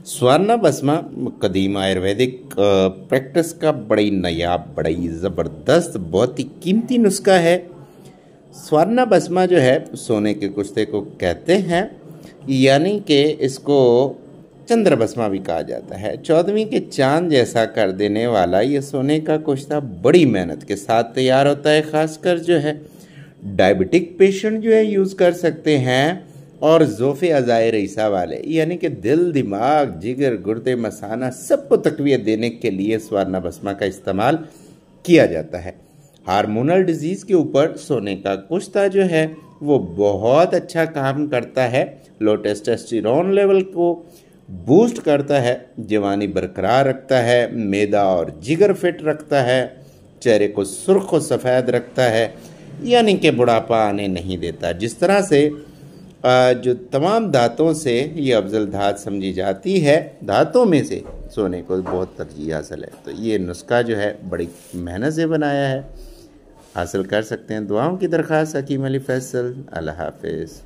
स्वर्ण भस्मा कदीम आयुर्वेदिक प्रैक्टिस का बड़ी नायाब, बड़ी ज़बरदस्त, बहुत ही कीमती नुस्खा है। स्वर्ण भस्मा जो है सोने के कुश्ते को कहते हैं, यानी कि इसको चंद्र भस्मा भी कहा जाता है। 14वीं के चांद जैसा कर देने वाला ये सोने का कुश्ता बड़ी मेहनत के साथ तैयार होता है। खासकर जो है डायबिटिक पेशेंट जो है यूज़ कर सकते हैं, और ज़ोफ़े अज़ाए रईसा वाले यानी कि दिल, दिमाग, जिगर, गुर्दे, मसाना सबको तक़वियत देने के लिए स्वर्ण भस्मा का इस्तेमाल किया जाता है। हार्मोनल डिजीज़ के ऊपर सोने का कुश्ता जो है वो बहुत अच्छा काम करता है। लो टेस्टोस्टेरोन लेवल को बूस्ट करता है, जवानी बरकरार रखता है, मैदा और जिगर फिट रखता है, चेहरे को सुर्ख और सफ़ेद रखता है, यानी कि बुढ़ापा आने नहीं देता। जिस तरह से जो तमाम धातों से ये अफजल धात समझी जाती है, धातों में से सोने को बहुत तरजीह हासिल है। तो ये नुस्खा जो है बड़ी मेहनत से बनाया है, हासिल कर सकते हैं। दुआओं की दरख्वास्त, हकीम अली फैसल। अल्लाह हाफ़िज़।